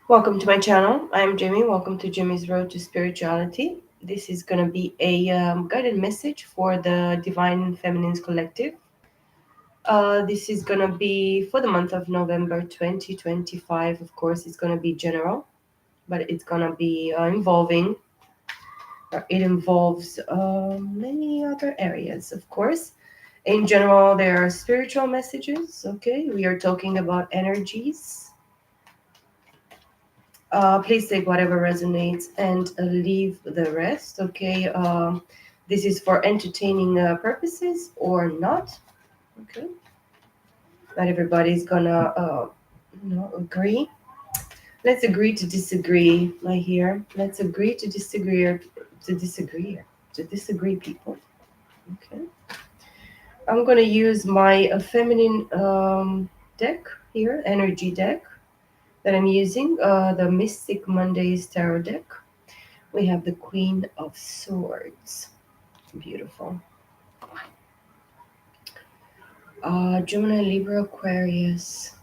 Welcome to my channel. I'm Jimmy. Welcome to Jimmy's Road to Spirituality. This is going to be a guided message for the Divine Feminines Collective. This is going to be for the month of November 2025. Of course, it's going to be general, but it's going to be it involves many other areas, of course. In general, there are spiritual messages, okay? We are talking about energies. Please take whatever resonates and leave the rest. Okay. This is for entertaining purposes or not. Okay. Not everybody's gonna, agree. Let's agree to disagree. I hear. Let's agree to disagree or to disagree. To disagree, people. Okay. I'm gonna use my feminine deck here, energy deck that I'm using, the Mystic Mondays Tarot deck. We have the Queen of Swords. Beautiful. Gemini, Libra, Aquarius.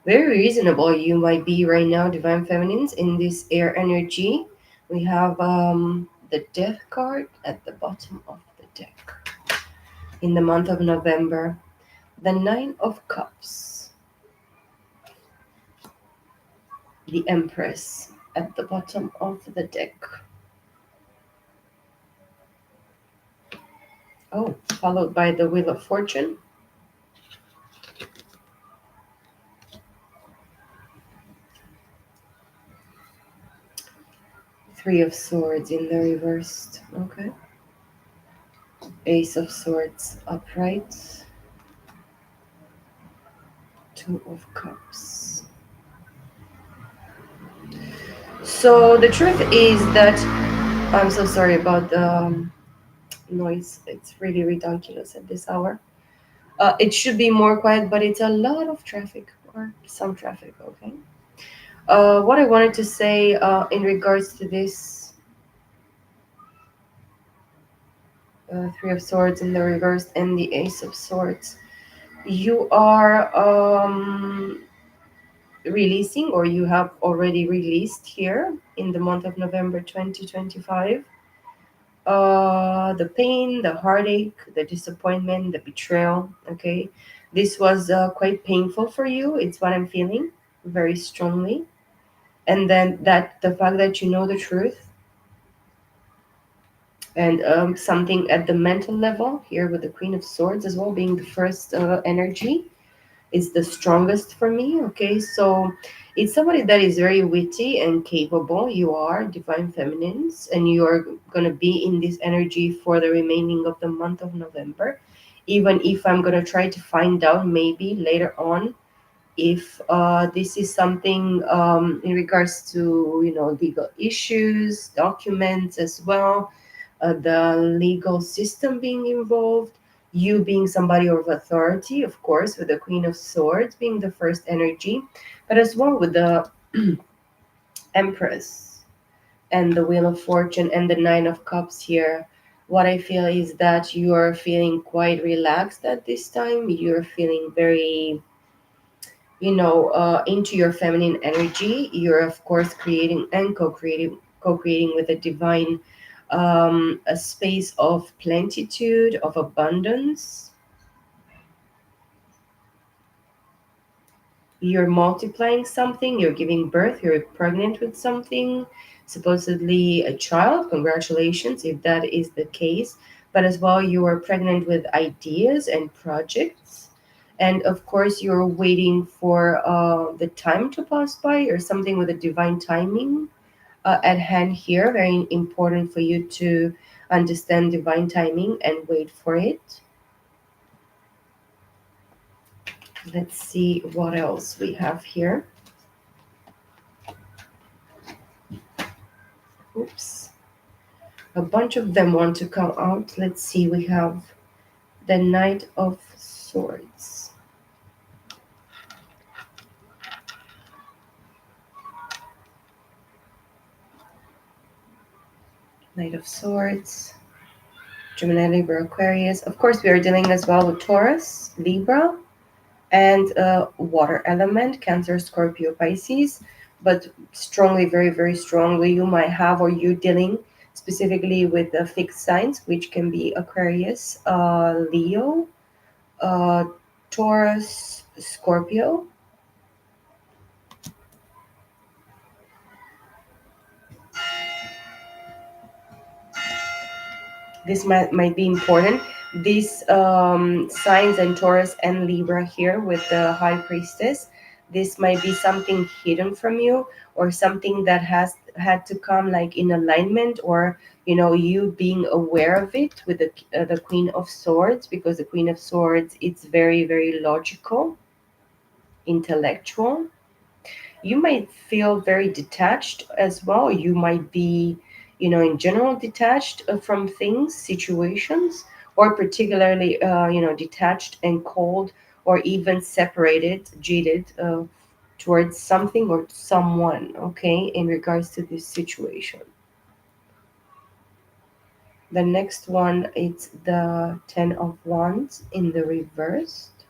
Very reasonable you might be right now, Divine Feminines, in this air energy. We have the Death card at the bottom of the deck. In the month of November, the Nine of Cups, the Empress at the bottom of the deck. Oh, followed by the Wheel of Fortune. Three of Swords in the reversed. Okay. Ace of Swords upright. Two of Cups. So the truth is that I'm so sorry about the noise. It's really ridiculous at this hour. It should be more quiet, but it's a lot of traffic or some traffic. Okay. What I wanted to say in regards to this Three of Swords in the reverse and the Ace of Swords, you are releasing, or you have already released here in the month of November 2025, the pain, the heartache, the disappointment, the betrayal. Okay, this was quite painful for you. It's what I'm feeling very strongly. And then that the fact that you know the truth, and something at the mental level here with the Queen of Swords as well being the first energy is the strongest for me. Okay, so it's somebody that is very witty and capable. You are Divine Feminines, and you are gonna be in this energy for the remaining of the month of November. Even if I'm gonna try to find out maybe later on if this is something in regards to legal issues, documents as well, the legal system being involved, you being somebody of authority, of course, with the Queen of Swords being the first energy, but as well with the Empress and the Wheel of Fortune and the Nine of Cups here. What I feel is that you are feeling quite relaxed at this time. You're feeling very, into your feminine energy. You're, of course, creating and co-creating with the divine, a space of plenitude, of abundance. You're multiplying something, you're giving birth, you're pregnant with something, supposedly a child. Congratulations if that is the case. But as well, you are pregnant with ideas and projects. And of course, you're waiting for the time to pass by, or something with a divine timing at hand here. Very important for you to understand divine timing and wait for it. Let's see what else we have here. Oops. A bunch of them want to come out. Let's see. We have the Knight of Swords. Knight of Swords. Gemini, Libra, Aquarius. Of course, we are dealing as well with Taurus, Libra, and water element, Cancer, Scorpio, Pisces. but strongly, very, very strongly, you might have, or you're dealing specifically with the fixed signs, which can be Aquarius, Leo, uh, Taurus, Scorpio. This might be important. These signs and Taurus and Libra here with the High Priestess, this might be something hidden from you, or something that has had to come like in alignment, or you being aware of it with the Queen of Swords, because the Queen of Swords, it's very, very logical, intellectual. You might feel very detached as well. You might be, in general, detached from things, situations, or particularly, detached and cold, or even separated, jaded towards something or someone, okay, in regards to this situation. The next one, it's the Ten of Wands in the reversed,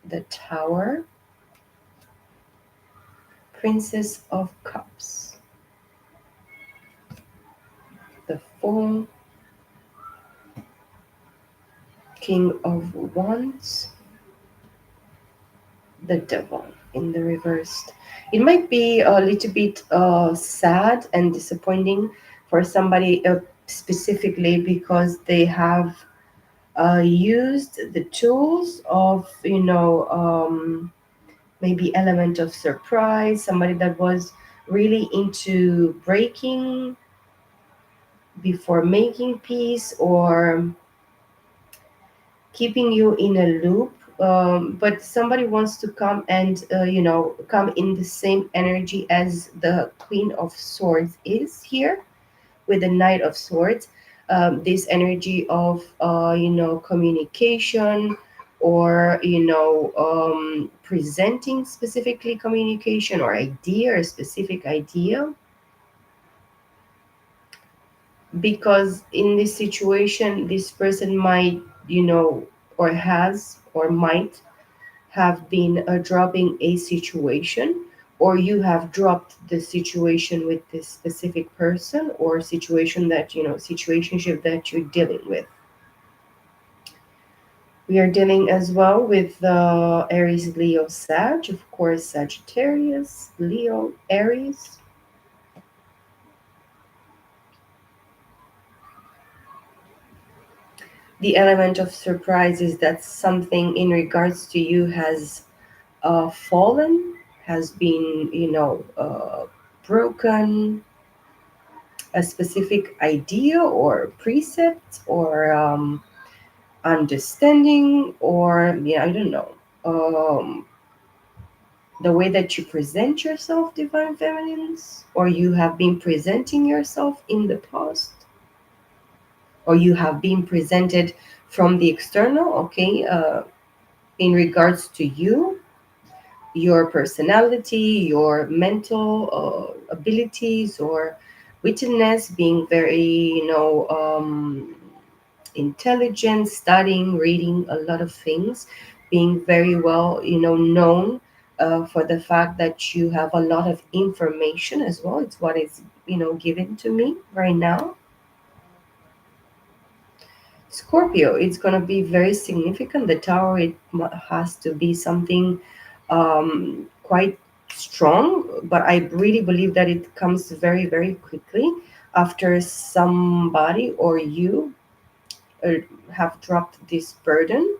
the Tower, Princess of Cups, the Fool, King of Wands, the Devil in the reversed. It might be a little bit sad and disappointing for somebody specifically, because they have used the tools of, maybe element of surprise, somebody that was really into breaking before making peace, or keeping you in a loop. But somebody wants to come and come in the same energy as the Queen of Swords is here with the Knight of Swords. This energy of communication, or presenting specifically communication or idea, or specific idea. Because in this situation, this person might, or has, or might have been dropping a situation, or you have dropped the situation with this specific person, or situation that, situationship that you're dealing with. We are dealing as well with Aries, Leo, Sag, of course, Sagittarius, Leo, Aries. The element of surprise is that something in regards to you has fallen, has been, broken, a specific idea or precept, or understanding, or, yeah, I don't know. The way that you present yourself, divine feminines, or you have been presenting yourself in the past, or you have been presented from the external, okay, in regards to you, your personality, your mental abilities, or wittiness, being very, intelligent, studying, reading a lot of things, being very well, known for the fact that you have a lot of information as well. It's what is, given to me right now. Scorpio, it's going to be very significant. The Tower, it has to be something quite strong, but I really believe that it comes very, very quickly after somebody or you uh, have dropped this burden.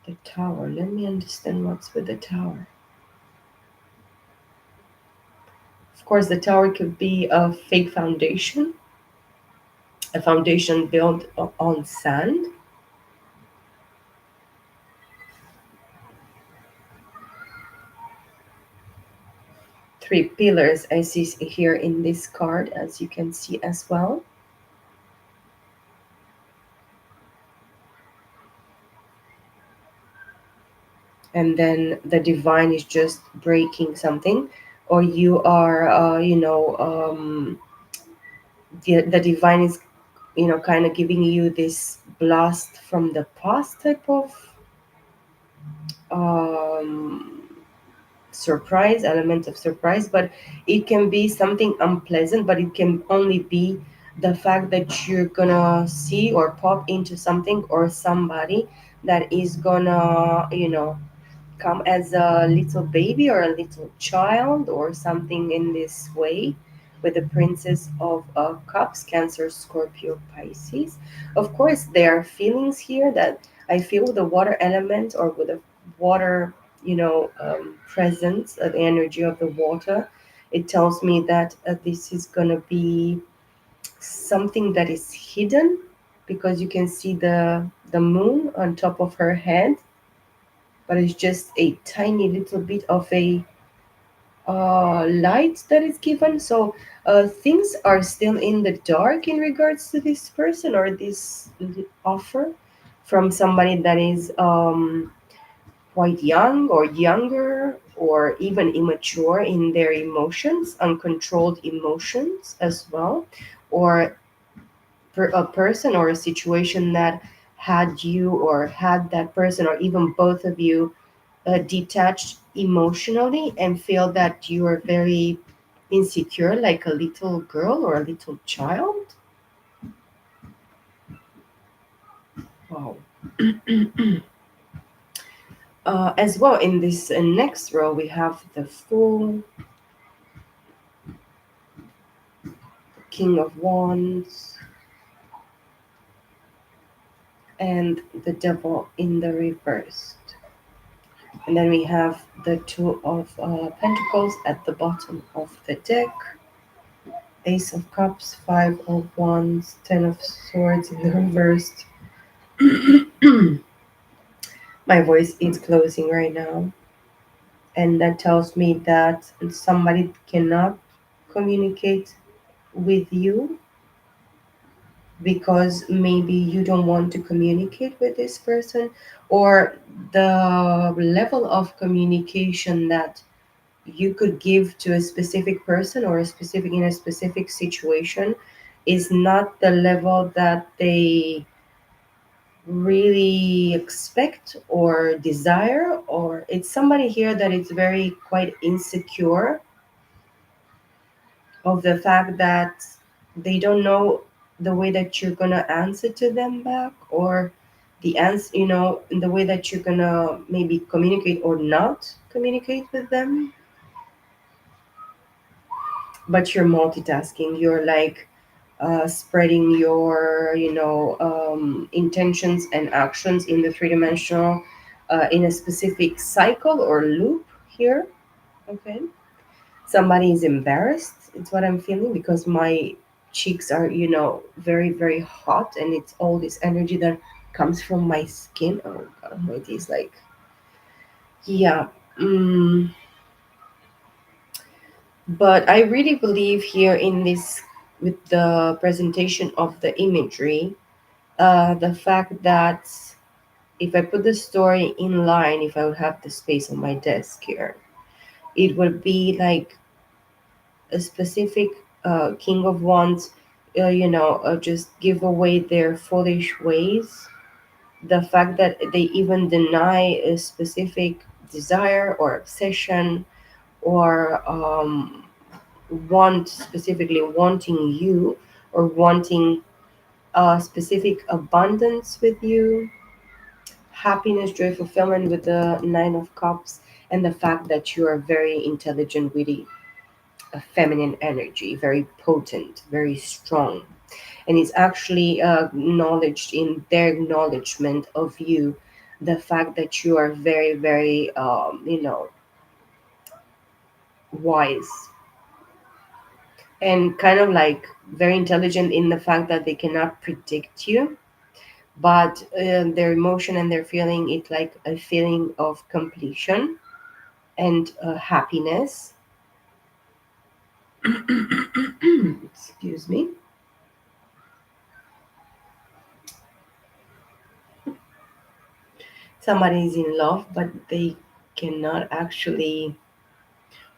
The Tower, let me understand what's with the Tower. Of course, the Tower could be a fake foundation, a foundation built on sand. Three pillars I see here in this card, as you can see as well. And then the divine is just breaking something, or you are, the divine is, kind of giving you this blast from the past type of um, surprise, element of surprise, but it can be something unpleasant, but it can only be the fact that you're gonna see or pop into something or somebody that is gonna, come as a little baby or a little child or something in this way, with the Princess of Cups, Cancer, Scorpio, Pisces. Of course, there are feelings here that I feel with the water element or with the water, presence, the energy of the water. It tells me that this is going to be something that is hidden, because you can see the moon on top of her head, but it's just a tiny little bit of a light that is given. So things are still in the dark in regards to this person or this offer from somebody that is quite young or younger or even immature in their emotions, uncontrolled emotions as well, or a person or a situation that had you or had that person or even both of you detached emotionally and feel that you are very insecure, like a little girl or a little child. Wow. As well, in this next row, we have the Fool, King of Wands, and the Devil in the reverse. And then we have the Two of Pentacles at the bottom of the deck, Ace of Cups, Five of Wands, Ten of Swords in the reversed. My voice is closing right now, and that tells me that somebody cannot communicate with you because maybe you don't want to communicate with this person, or the level of communication that you could give to a specific person or a specific in a specific situation is not the level that they really expect or desire, or it's somebody here that is very quite insecure of the fact that they don't know the way that you're gonna answer to them back, or the answer, in the way that you're gonna maybe communicate or not communicate with them. But you're multitasking, you're like spreading your intentions and actions in the three-dimensional, in a specific cycle or loop here. Okay, somebody is embarrassed, it's what I'm feeling, because my cheeks are very very hot, and it's all this energy that comes from my skin. Oh god, it is like, yeah. mm, but I really believe here in this, with the presentation of the imagery, the fact that if I put the story in line, if I would have the space on my desk here, it would be like a specific king of wands, just give away their foolish ways. The fact that they even deny a specific desire or obsession, or want, specifically wanting you, or wanting a specific abundance with you, happiness, joy, fulfillment with the Nine of Cups, and the fact that you are very intelligent, witty, a feminine energy, very potent, very strong. And it's actually acknowledged in their acknowledgement of you, the fact that you are very, very, wise, and kind of like very intelligent in the fact that they cannot predict you, but their emotion and their feeling, it's like a feeling of completion and happiness. Excuse me. Somebody is in love, but they cannot actually,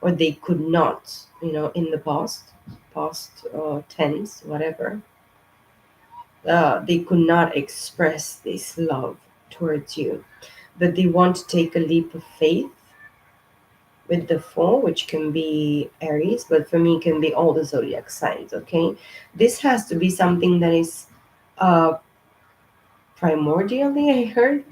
or they could not, in the past tense, whatever, they could not express this love towards you. but they want to take a leap of faith with the four, which can be Aries, but for me, it can be all the zodiac signs. Okay, this has to be something that is uh, primordially, I heard,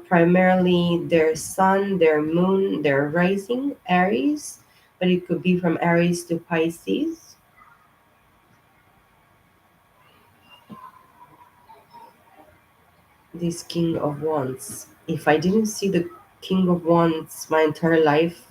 primarily their sun, their moon, their rising, Aries, but it could be from Aries to Pisces. This King of Wands. If I didn't see the King of Wands my entire life,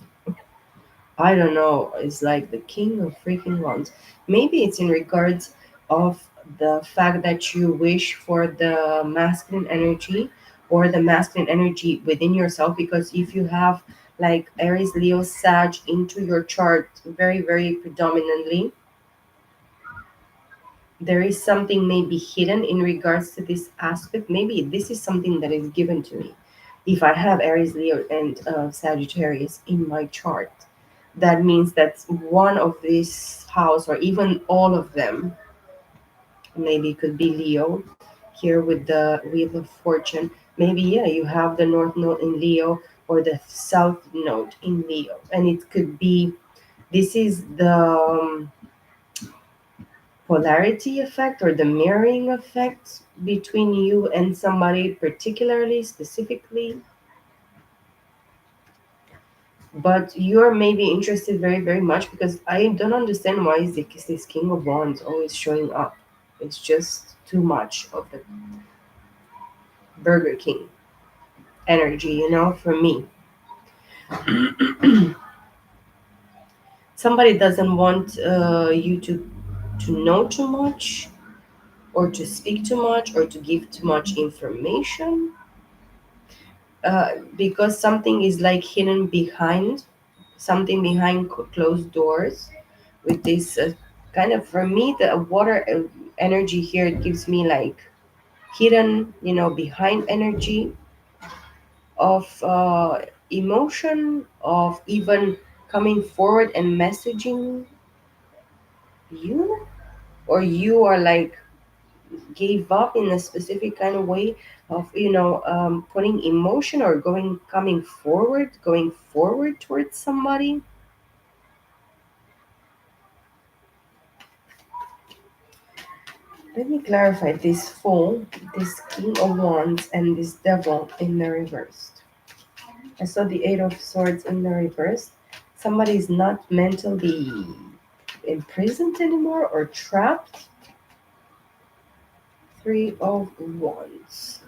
I don't know. It's like the king of freaking wands. Maybe it's in regards of the fact that you wish for the masculine energy or the masculine energy within yourself. Because if you have like Aries, Leo, Sag into your chart very, very predominantly, there is something maybe hidden in regards to this aspect. Maybe this is something that is given to me. If I have Aries, Leo, and Sagittarius in my chart, that means that one of this house, or even all of them, maybe it could be Leo here with the Wheel of Fortune. Maybe, yeah, you have the North Node in Leo or the South Node in Leo. And it could be this is the polarity effect or the mirroring effect between you and somebody particularly specifically, but you're maybe interested very very much because I don't understand why is this King of Wands always showing up. It's just too much of the Burger King energy, for me. Somebody doesn't want you to know too much or to speak too much or to give too much information, because something is like hidden behind something behind closed doors with this kind of, for me, the water energy here, it gives me like hidden, behind energy of emotion, of even coming forward and messaging you, or you are like gave up in a specific kind of way of putting emotion or going forward towards somebody. Let me clarify this fool, this King of Wands, and this Devil in the reversed. I saw the Eight of Swords in the reverse. Somebody is not mentally imprisoned anymore or trapped. Three of Wands.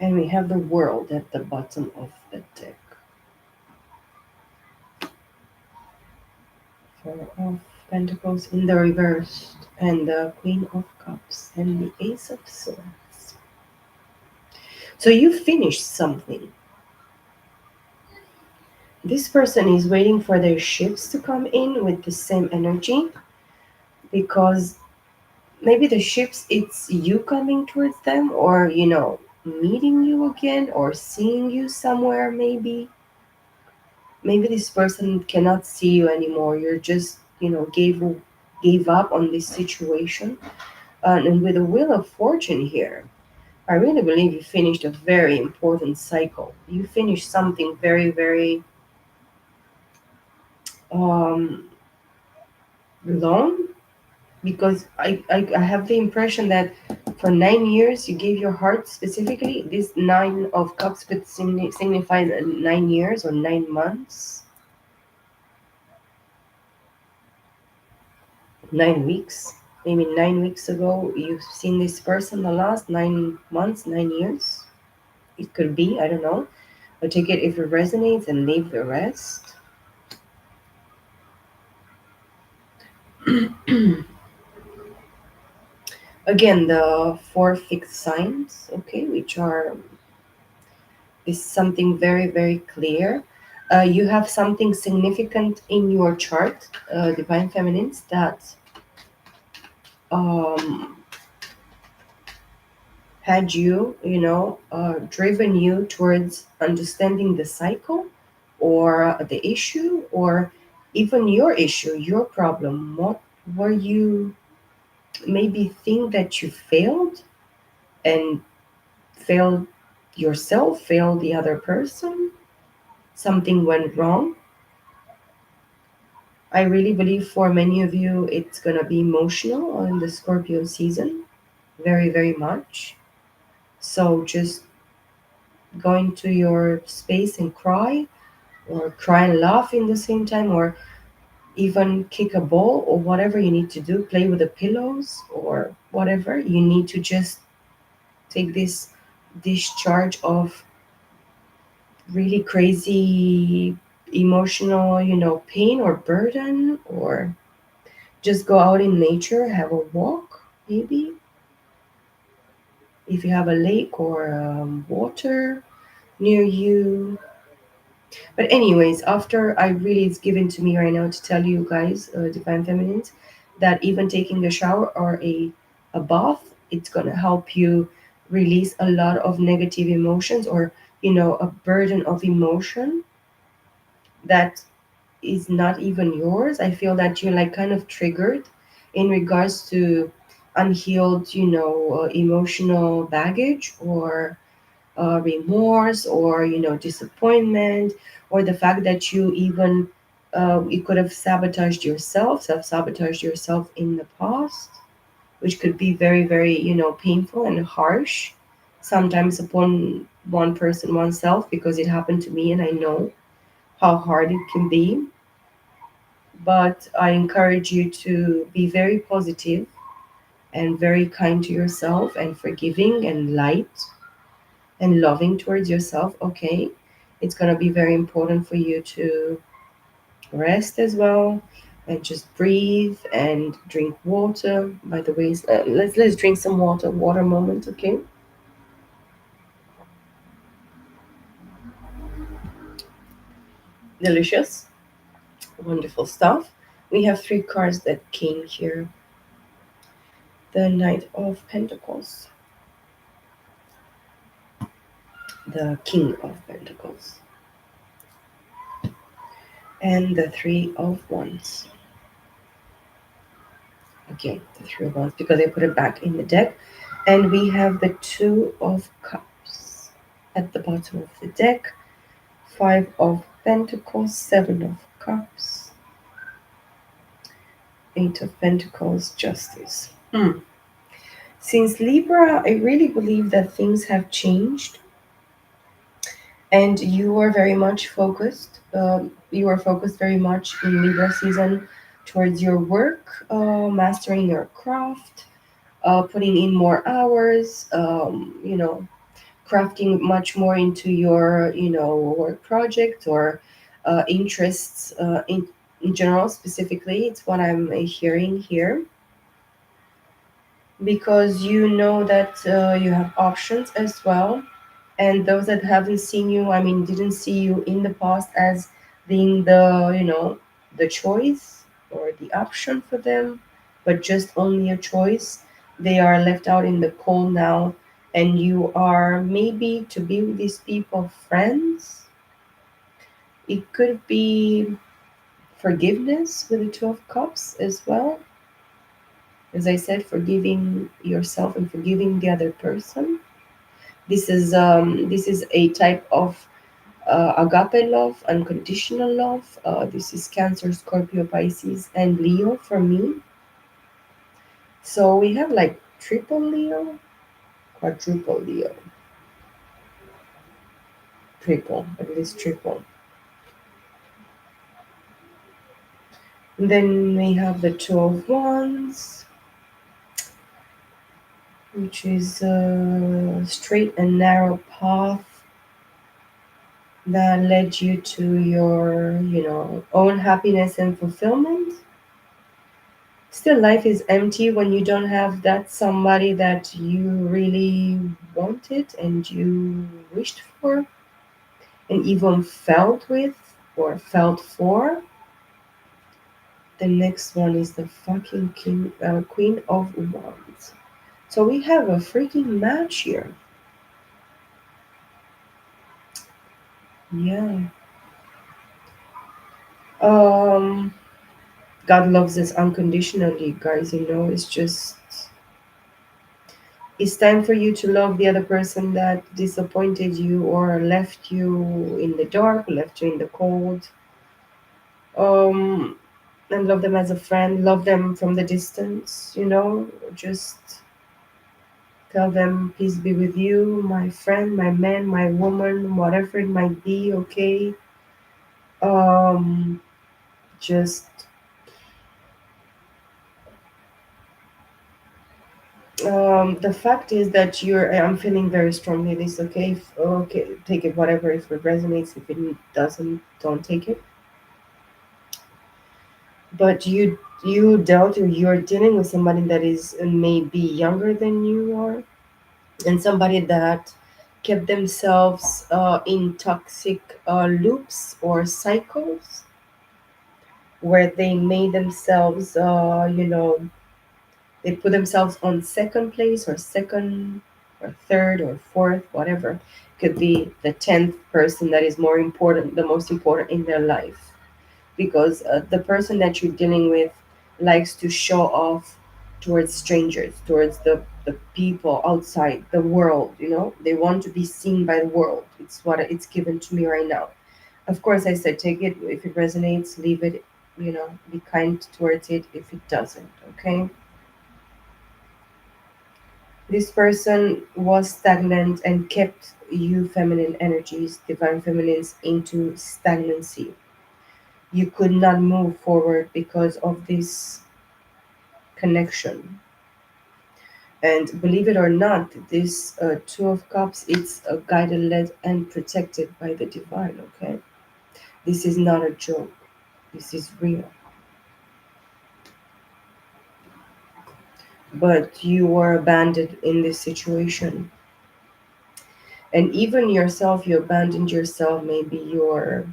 And we have the World at the bottom of the deck. Four of Pentacles in the reverse, and the Queen of Cups, and the Ace of Swords. So you finished something. This person is waiting for their ships to come in with the same energy, because maybe the ships, it's you coming towards them, or meeting you again, or seeing you somewhere. Maybe this person cannot see you anymore. You're just gave up on this situation. And with the Wheel of Fortune here, I really believe you finished a very important cycle. You finished something very very um long, because I have the impression that for 9 years you gave your heart specifically. This Nine of Cups could signify 9 years or 9 months, 9 weeks. Maybe 9 weeks ago you've seen this person the last 9 months, 9 years. It could be, I don't know. But take it if it resonates and leave the rest. Again, the four fixed signs, okay, which are is something very very clear. You have something significant in your chart, divine feminines, that um, had you, driven you towards understanding the cycle or the issue, or even your issue, your problem. What were you maybe think that you failed? and fail yourself, fail the other person, something went wrong. I really believe for many of you it's gonna be emotional in the Scorpio season, very, very much. So just go into your space and cry, or cry and laugh in the same time, or even kick a ball, or whatever you need to do, play with the pillows, or whatever. You need to just take this discharge of really crazy emotional, pain or burden, or just go out in nature, have a walk, maybe, if you have a lake or water near you. But anyways, after I really, it's given to me right now to tell you guys, divine feminines, that even taking a shower or a bath, it's gonna help you release a lot of negative emotions, or a burden of emotion that is not even yours. I feel that you're like kind of triggered in regards to unhealed, emotional baggage, or remorse, or disappointment, or the fact that you could have self-sabotaged yourself in the past, which could be very, very painful and harsh sometimes upon one person, oneself, because it happened to me and I know how hard it can be. But I encourage you to be very positive and very kind to yourself, and forgiving and light and loving towards yourself. Okay, it's going to be very important for you to rest as well, and just breathe and drink water. By the way, let's drink some water. Water moment. Okay, delicious, wonderful stuff. We have three cards that came here: the Knight of Pentacles, the King of Pentacles, and the Three of Wands. Okay, the Three of Wands, because I put it back in the deck. And we have the Two of Cups at the bottom of the deck, Five of Pentacles, Seven of Cups, Eight of Pentacles, Justice. Since Libra, I really believe that things have changed, and you are very much focused. You are focused very much in Libra season towards your work, mastering your craft, putting in more hours, crafting much more into your, work project, or interests, in general, specifically. It's what I'm hearing here, because you know that you have options as well. And those that haven't seen you, I mean, didn't see you in the past as being the choice or the option for them, but just only a choice. They are left out in the cold now, and you are maybe to be with these people friends. It could be forgiveness with the Two of Cups as well. As I said, forgiving yourself and forgiving the other person. This is a type of agape love, unconditional love. This is Cancer, Scorpio, Pisces, and Leo for me. So we have like triple Leo, quadruple Leo, triple, at least triple. And then we have the Two of Wands, which is a straight and narrow path that led you to your, own happiness and fulfillment. Still, life is empty when you don't have that somebody that you really wanted and you wished for and even felt with or felt for. The next one is the fucking Queen of Wands. So we have a freaking match here. Yeah. Um, God loves us unconditionally, guys. It's just It's time for you to love the other person that disappointed you or left you in the dark, left you in the cold. Um, and love them as a friend, love them from the distance, just tell them, peace be with you, my friend, my man, my woman, whatever it might be, okay? Um, just the fact is that I'm feeling very strongly this, okay? Okay, take it whatever, if it resonates, if it doesn't, don't take it. But you dealt or you're dealing with somebody that is maybe younger than you are, and somebody that kept themselves in toxic loops or cycles where they made themselves, they put themselves on second place or second or third or fourth, whatever. Could be the 10th person that is more important, the most important in their life. Because the person that you're dealing with likes to show off towards strangers, towards the people outside the world, they want to be seen by the world. It's what it's given to me right now. Of course, I said take it if it resonates, leave it, be kind towards it if it doesn't, okay? This person was stagnant and kept you feminine energies, divine feminines, into stagnancy. You could not move forward because of this connection. And believe it or not, this Two of Cups, it's guided, led, and protected by the divine, okay? This is not a joke. This is real. But you were abandoned in this situation. And even yourself, you abandoned yourself, maybe your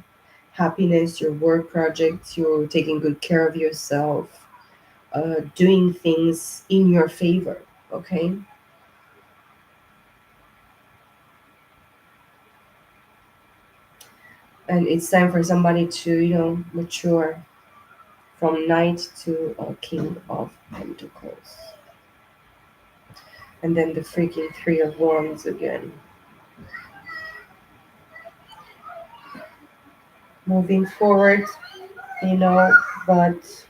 happiness, your work projects, you're taking good care of yourself, doing things in your favor, okay? And it's time for somebody to mature from knight to a king of pentacles, and then the freaking three of wands again, moving forward, you know but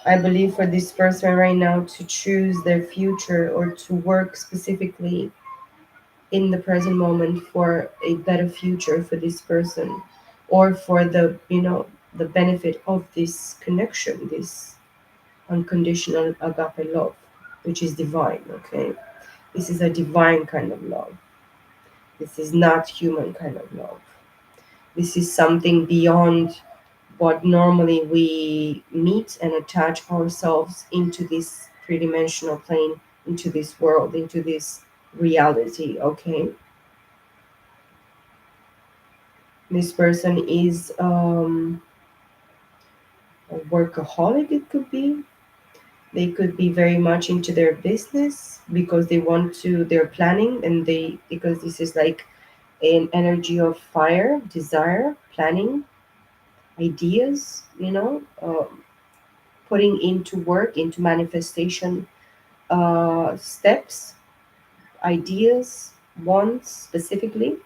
I believe for this person right now to choose their future or to work specifically in the present moment for a better future for this person, or for the benefit of this connection, this unconditional agape love, which is divine, okay? This is a divine kind of love. This is not human kind of love. This is something beyond what normally we meet and attach ourselves into this three-dimensional plane, into this world, into this reality, okay? This person is a workaholic, it could be. They could be very much into their business because they're planning, and because this is like an energy of fire, desire, planning, ideas, putting into work, into manifestation steps, ideas, wants specifically,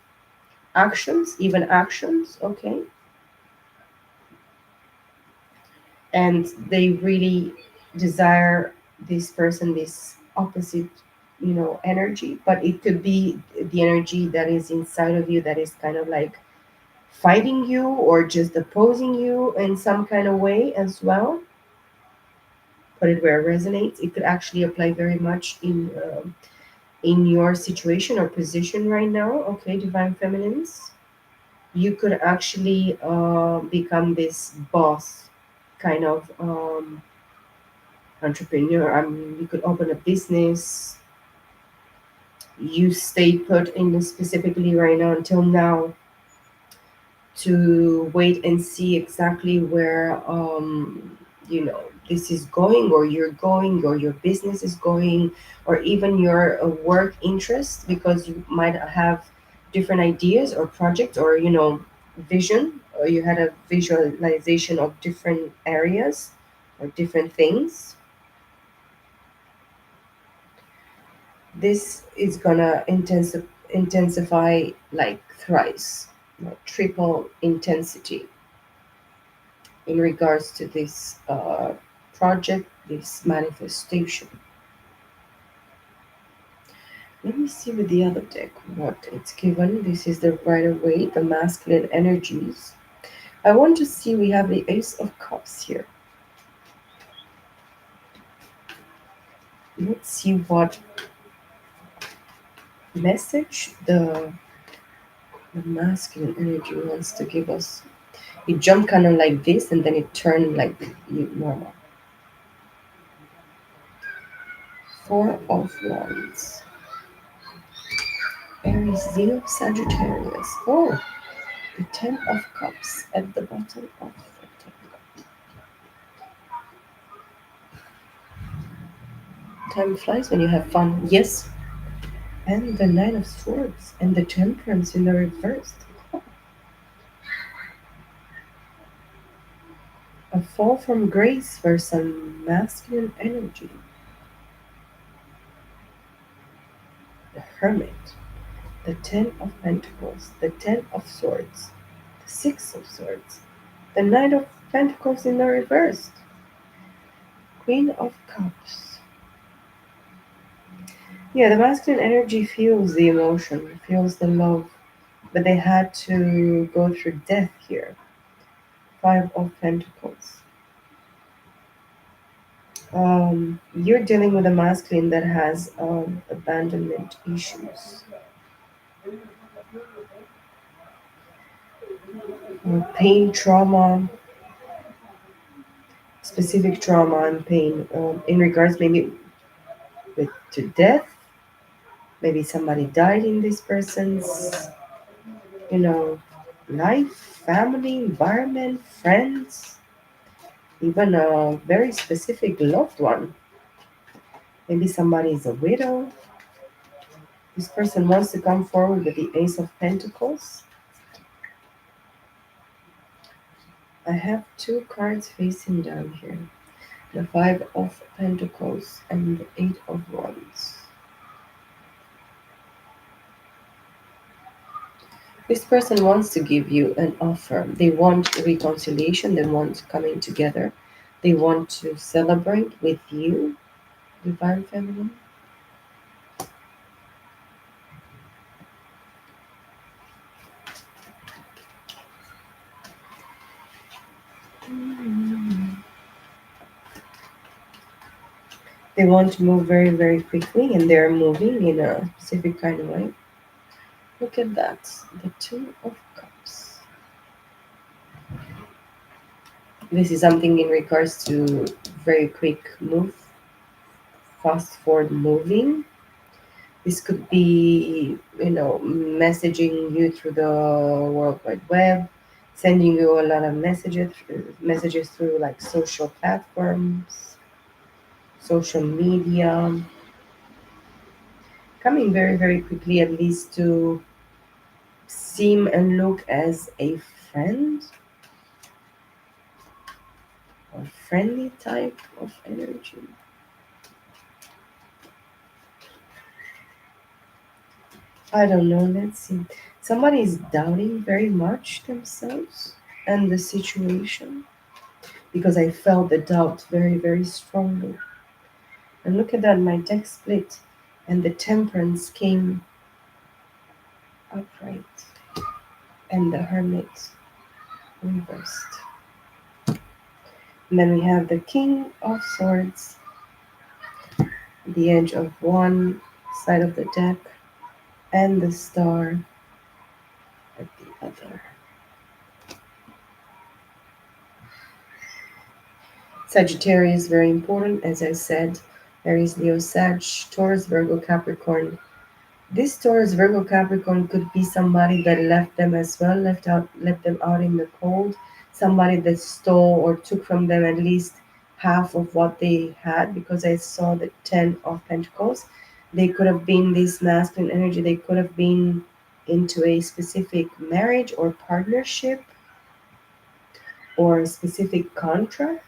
actions, even actions, okay? And they really desire this person, this opposite, energy, but it could be the energy that is inside of you that is kind of like fighting you or just opposing you in some kind of way as well. Put it where it resonates. It could actually apply very much in your situation or position right now, okay, divine feminines. You could actually become this boss kind of entrepreneur. I mean, you could open a business. You stay put in this specifically right now until now to wait and see exactly where this is going, or you're going, or your business is going, or even your work interest, because you might have different ideas or projects, or vision, or you had a visualization of different areas or different things. This is gonna intensify like thrice, like triple intensity in regards to this project, this manifestation. Let me see with the other deck what it's given. This is the Rider Waite, the masculine energies. I want to see, we have the Ace of Cups here. Let's see what message the masculine energy wants to give us. It jumped kind of like this and then it turned like normal. Four of Wands. Aries, Leo, Sagittarius. Oh, the Ten of Cups at the bottom of the deck. Time flies when you have fun. Yes. And the Nine of Swords and the Temperance in the reverse. A fall from grace for some masculine energy. The Hermit. The Ten of Pentacles. The Ten of Swords. The Six of Swords. The Knight of Pentacles in the reverse. Queen of Cups. Yeah, the masculine energy feels the emotion, feels the love, but they had to go through death here. Five of Pentacles. You're dealing with a masculine that has abandonment issues, pain, trauma, specific trauma and pain in regards maybe with to death. Maybe somebody died in this person's, you know, life, family, environment, friends, even a very specific loved one. Maybe somebody is a widow. This person wants to come forward with the Ace of Pentacles. I have two cards facing down here, the Five of Pentacles and the Eight of Wands. This person wants to give you an offer. They want reconciliation, they want coming together, they want to celebrate with you, Divine Feminine. They want to move very, very quickly and they're moving in a specific kind of way. Look at that, the Two of Cups. This is something in regards to very quick move, fast forward moving. This could be, messaging you through the World Wide Web, sending you a lot of messages through like social platforms, social media, coming very, very quickly, at least to seem and look as a friend or friendly type of energy. I don't know. Let's see. Somebody is doubting very much themselves and the situation because I felt the doubt very, very strongly. And look at that, my deck split and the Temperance came upright and the Hermit reversed. And then we have the King of Swords, the edge of one side of the deck, and the Star at the other. Sagittarius, very important, as I said. Aries, Leo, Sag, Taurus, Virgo, Capricorn. This Taurus, Virgo, Capricorn could be somebody that left them as well, left them out in the cold. Somebody that stole or took from them at least half of what they had, because I saw the Ten of Pentacles. They could have been this masculine energy. They could have been into a specific marriage or partnership or a specific contract.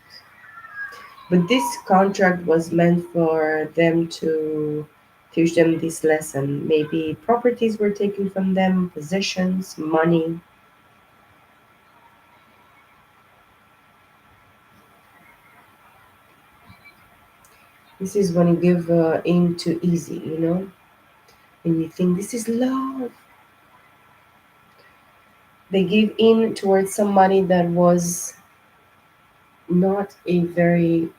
But this contract was meant for them to teach them this lesson. Maybe properties were taken from them, possessions, money. This is when you give in too easy, and you think this is love. They give in towards somebody that was not a very,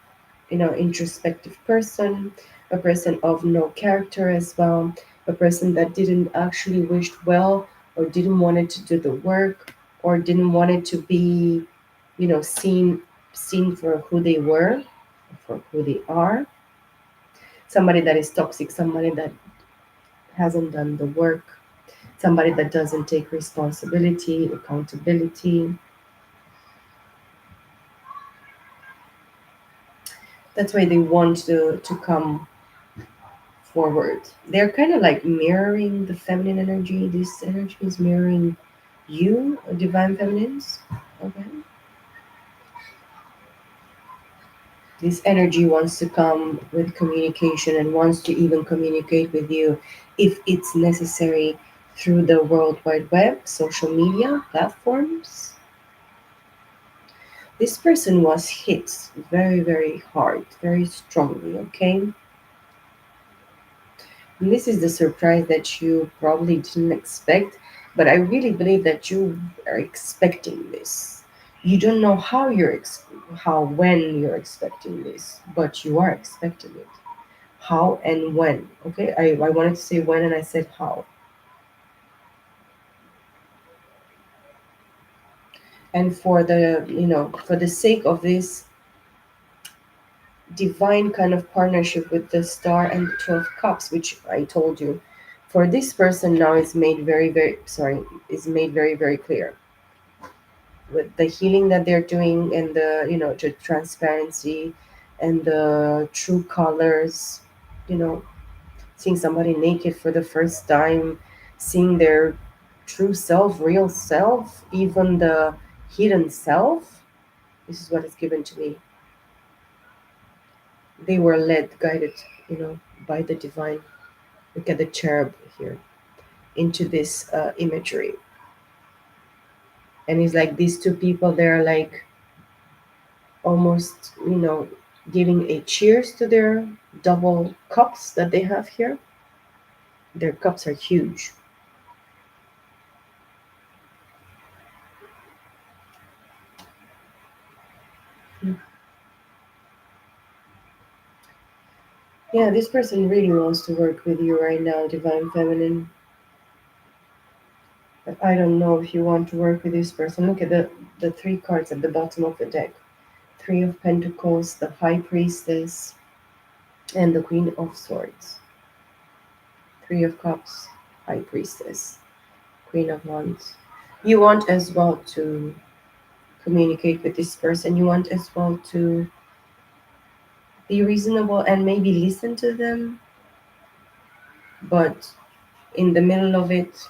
introspective person, a person of no character as well, a person that didn't actually wish well or didn't wanted to do the work or didn't want it to be, seen for who they were, for who they are. Somebody that is toxic, somebody that hasn't done the work, somebody that doesn't take responsibility, accountability. That's why they want to come forward. They're kind of like mirroring the feminine energy. This energy is mirroring you, divine feminines. Okay. This energy wants to come with communication and wants to even communicate with you if it's necessary through the World Wide Web, social media platforms. This person was hit very, very hard, very strongly, okay? And this is the surprise that you probably didn't expect, but I really believe that you are expecting this. You don't know when you're expecting this, but you are expecting it. How and when? Okay, I wanted to say when and I said how. And for the sake of this divine kind of partnership with the star and the 12 cups, which I told you, for this person now is made is made very, very clear with the healing that they're doing and the transparency and the true colors, you know, seeing somebody naked for the first time, seeing their true self, real self, even the hidden self. This is what is given to me. They were led, guided, by the divine. Look at the cherub here into this imagery. And it's like these two people, they're like almost, giving a cheers to their double cups that they have here. Their cups are huge. Yeah, this person really wants to work with you right now, Divine Feminine. But I don't know if you want to work with this person. Look at the three cards at the bottom of the deck. Three of Pentacles, the High Priestess, and the Queen of Swords. Three of Cups, High Priestess, Queen of Wands. You want as well to communicate with this person. You want as well to be reasonable and maybe listen to them, but in the middle of it,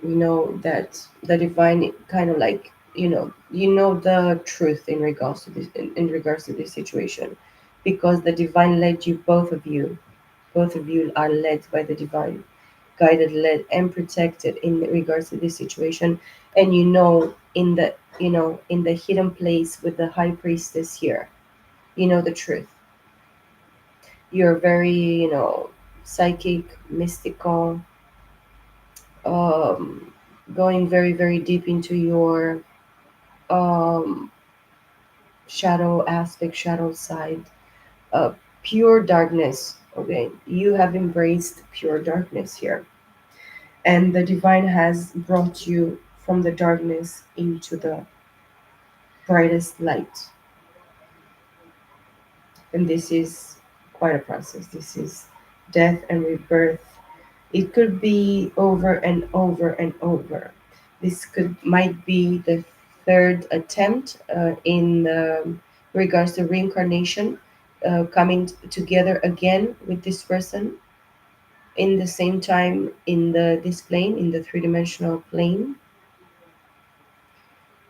that the divine kind of like, the truth in regards to in regards to this situation, because the divine led you, both of you are led by the divine, guided, led, and protected in regards to this situation. And in the hidden place with the high priestess here, the truth. You're very, psychic, mystical, um, going very, very deep into your um, shadow aspect, shadow side, uh, pure darkness. Okay, you have embraced pure darkness here, and the divine has brought you from the darkness into the brightest light. And this is quite a process. This is death and rebirth. It could be over and over and over. This might be the third attempt in regards to reincarnation, coming together again with this person in the same time in this plane, in the three-dimensional plane,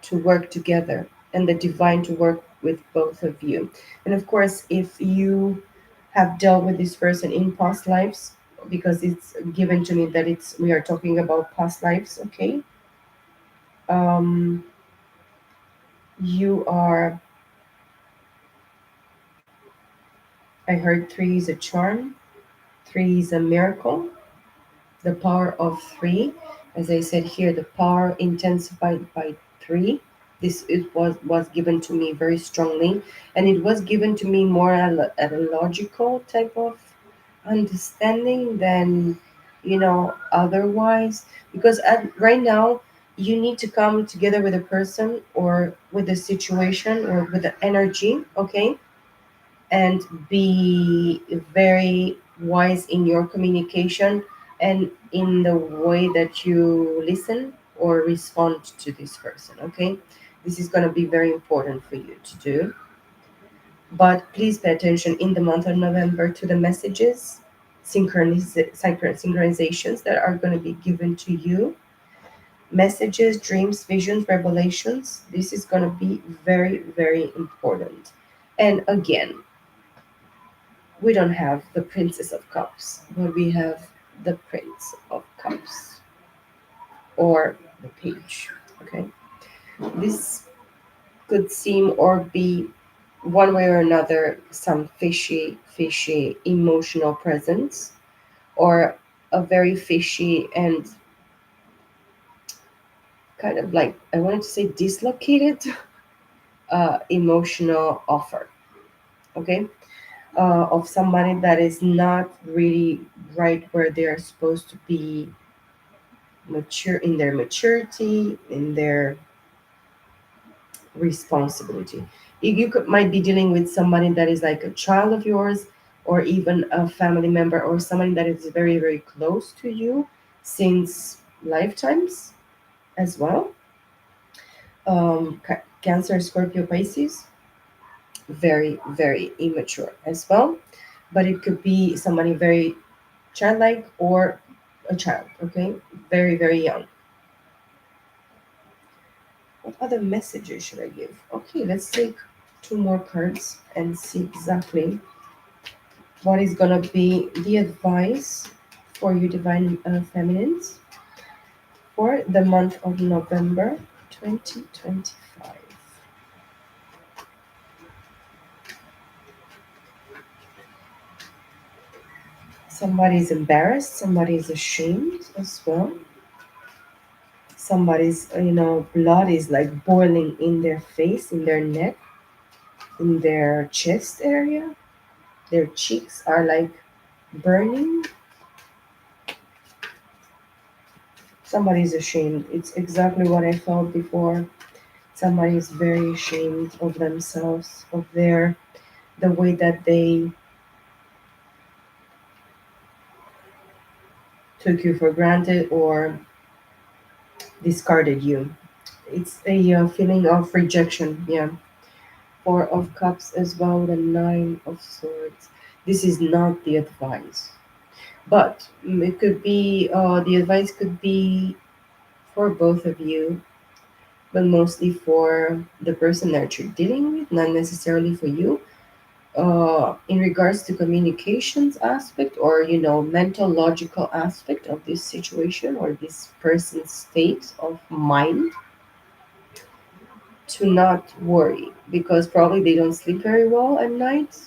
to work together and the divine to work with both of you. And of course, if you have dealt with this person in past lives, because it's given to me that it's we are talking about past lives. Okay. um you are, I heard three is a charm, three is a miracle, the power of three. As I said here, the power intensified by three. This was given to me very strongly, and it was given to me more at a logical type of understanding than, otherwise. Because right now, you need to come together with a person or with a situation or with the energy, okay, and be very wise in your communication and in the way that you listen or respond to this person, okay? This is going to be very important for you to do. But please pay attention in the month of November to the messages, synchronizations that are going to be given to you. Messages, dreams, visions, revelations. This is going to be very, very important. And again, we don't have the Princess of Cups, but we have the Prince of Cups or the Page. Okay, this could seem or be one way or another some fishy emotional presence, or a very fishy and kind of like, I wanted to say, dislocated emotional offer. Okay, of somebody that is not really right where they are supposed to be, mature in their maturity, in their responsibility. You might be dealing with somebody that is like a child of yours, or even a family member, or somebody that is very, very close to you since lifetimes as well. Cancer, Scorpio, Pisces, very, very immature as well. But it could be somebody very childlike or a child, okay? Very, very young. What other messages should I give? Okay, let's take two more cards and see exactly what is gonna be the advice for you, divine feminines, for the month of November 2025. Somebody is embarrassed, somebody is ashamed as well. Somebody's, blood is like boiling in their face, in their neck, in their chest area. Their cheeks are like burning. Somebody's ashamed. It's exactly what I felt before. Somebody is very ashamed of themselves, of the way that they took you for granted or discarded you. It's a feeling of rejection, yeah. Four of Cups as well, the Nine of Swords. This is not the advice, but it could be, the advice could be for both of you, but mostly for the person that you're dealing with, not necessarily for you. In regards to communications aspect, or mental logical aspect of this situation or this person's state of mind, to not worry, because probably they don't sleep very well at night.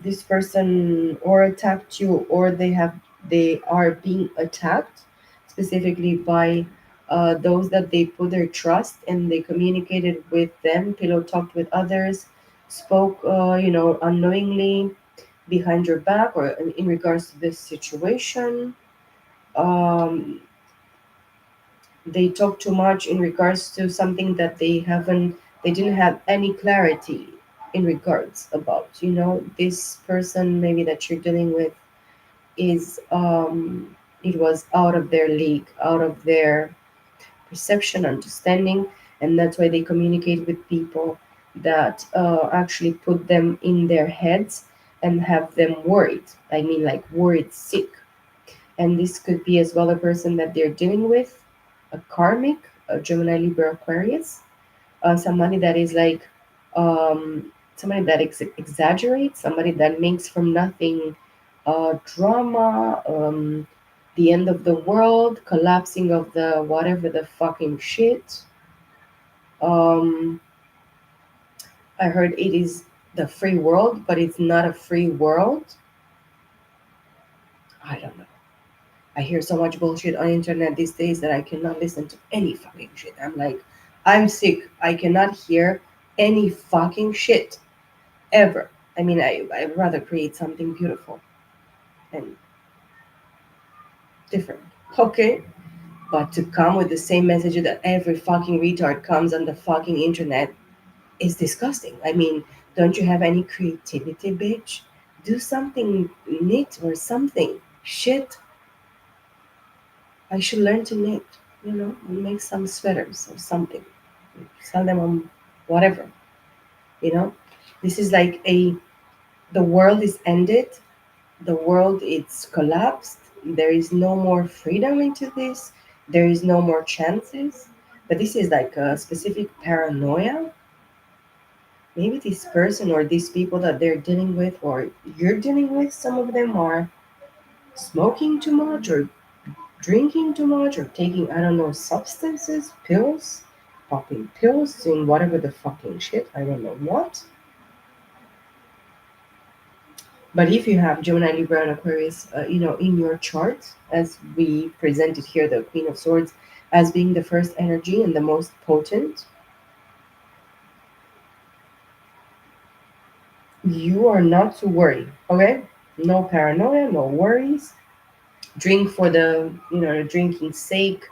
This person or attacked you, or they are being attacked specifically by those that they put their trust and they communicated with them, pillow talked with others, spoke unknowingly behind your back, or in regards to this situation. um, they talk too much in regards to something that they didn't have any clarity in regards about. This person maybe that you're dealing with is, it was out of their league, out of their perception, understanding, and that's why they communicate with people that actually put them in their heads and have them worried. I mean, like worried sick. And this could be as well a person that they're dealing with, a karmic, a Gemini, Libra, Aquarius, somebody that is like, um, somebody that exaggerates, somebody that makes from nothing drama, the end of the world, collapsing of the whatever the fucking shit. Um, I heard it is the free world, but it's not a free world. I don't know. I hear so much bullshit on internet these days that I cannot listen to any fucking shit. I'm like, I'm sick. I cannot hear any fucking shit ever. I mean, I'd rather create something beautiful and different. Okay? But to come with the same message that every fucking retard comes on the fucking internet is disgusting. I mean, don't you have any creativity, bitch? Do something knit or something. Shit, I should learn to knit, make some sweaters or something. Sell them on whatever, you know? This is like the world is ended, the world it's collapsed, there is no more freedom into this, there is no more chances. But this is like a specific paranoia. Maybe this person or these people that they're dealing with or you're dealing with, some of them are smoking too much or drinking too much or taking, I don't know, substances, pills, popping pills, doing whatever the fucking shit, I don't know what. But if you have Gemini, Libra, and Aquarius, in your chart, as we presented here, the Queen of Swords as being the first energy and the most potent, you are not to worry. Okay, no paranoia, no worries. Drink for the drinking's sake.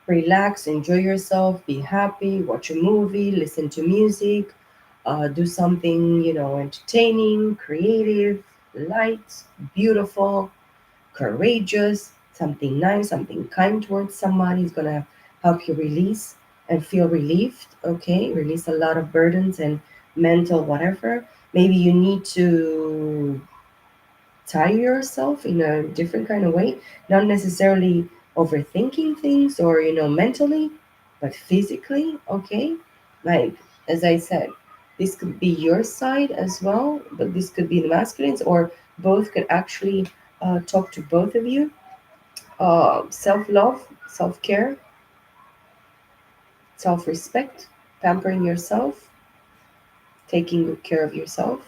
Relax, enjoy yourself, be happy, watch a movie, listen to music, do something entertaining, creative, light, beautiful, courageous, something nice, something kind towards somebody is gonna help you release and feel relieved. Okay, release a lot of burdens and mental whatever. Maybe you need to tire yourself in a different kind of way, not necessarily overthinking things or mentally, but physically. Okay, like as I said, this could be your side as well, but this could be the masculines, or both could actually talk to both of you. Self-love, self-care, self-respect, pampering yourself, taking good care of yourself,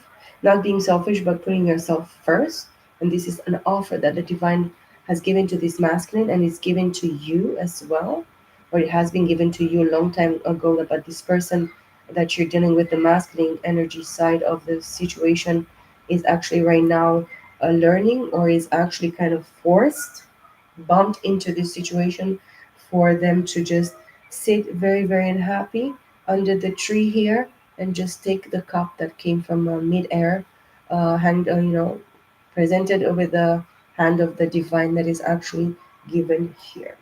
not being selfish, but putting yourself first. And this is an offer that the divine has given to this masculine and is given to you as well, or it has been given to you a long time ago. But this person that you're dealing with, the masculine energy side of the situation, is actually right now learning or is actually kind of forced, bumped into this situation for them to just sit very, very unhappy under the tree here and just take the cup that came from mid-air, hand, presented with the hand of the divine that is actually given here.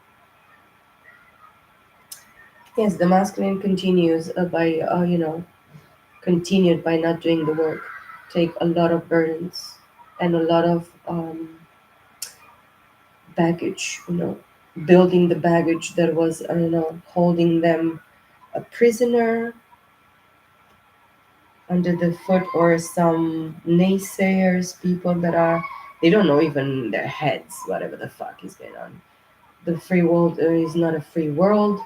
Yes, the masculine continues continued by not doing the work, take a lot of burdens and a lot of baggage, building the baggage that was, holding them a prisoner under the foot, or some naysayers, people that are, they don't know even their heads, whatever the fuck is going on. The free world is not a free world,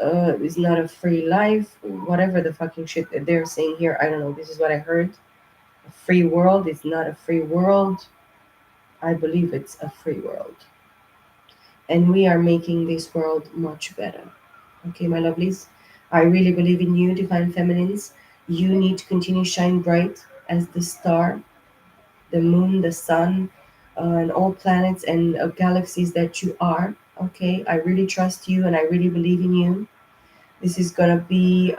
is not a free life, whatever the fucking shit that they're saying here. I don't know. This is what I heard. A free world is not a free world. I believe it's a free world. And we are making this world much better. Okay, my lovelies. I really believe in you, divine feminines. You need to continue shine bright as the star, the moon, the sun, and all planets and galaxies that you are. Okay, I really trust you and I really believe in you. This is gonna be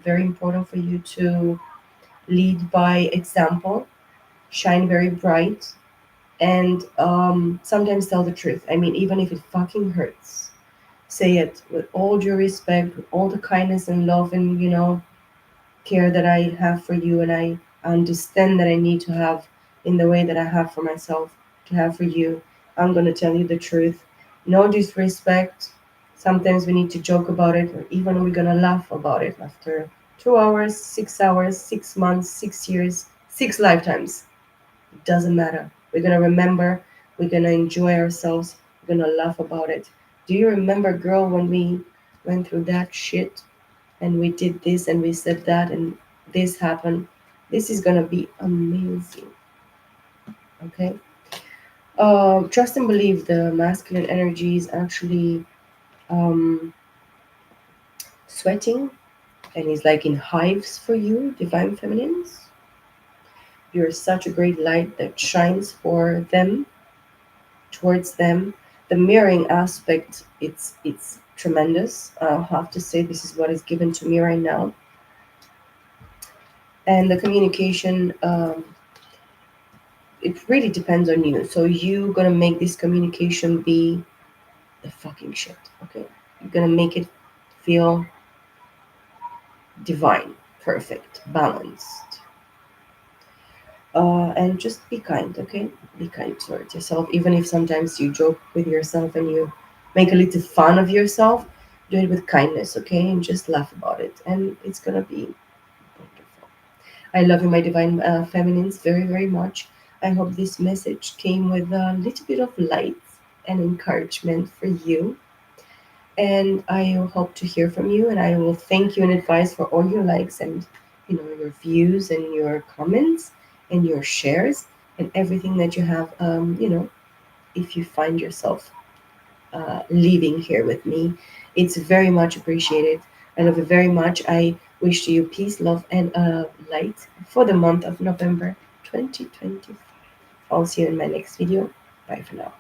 very important for you to lead by example, shine very bright, and sometimes tell the truth. I mean, even if it fucking hurts, say it with all due respect, with all the kindness and love and care that I have for you, and I understand that I need to have in the way that I have for myself to have for you. I'm going to tell you the truth. No disrespect. Sometimes we need to joke about it, or even we're going to laugh about it after 2 hours, 6 hours, 6 months, 6 years, 6 lifetimes. It doesn't matter. We're going to remember. We're going to enjoy ourselves. We're going to laugh about it. Do you remember, girl, when we went through that shit and we did this and we said that and this happened? This is going to be amazing. Okay? Trust and believe the masculine energy is actually um, sweating and is like in hives for you, divine feminines. You're such a great light that shines for them, towards them. The mirroring aspect, it's tremendous. I'll have to say this is what is given to me right now. And the communication, it really depends on you. So you gonna make this communication be the fucking shit. Okay, you're gonna make it feel divine, perfect, balanced. And just be kind, okay? Be kind towards yourself. Even if sometimes you joke with yourself and you make a little fun of yourself, do it with kindness, okay? And just laugh about it. And it's gonna be wonderful. I love you, my divine feminines, very, very much. I hope this message came with a little bit of light and encouragement for you. And I hope to hear from you. And I will thank you in advance for all your likes and your views and your comments and your shares and everything that you have. If you find yourself living here with me, it's very much appreciated. I love you very much. I wish you peace, love, and light for the month of November 2025. I'll see you in my next video. Bye for now.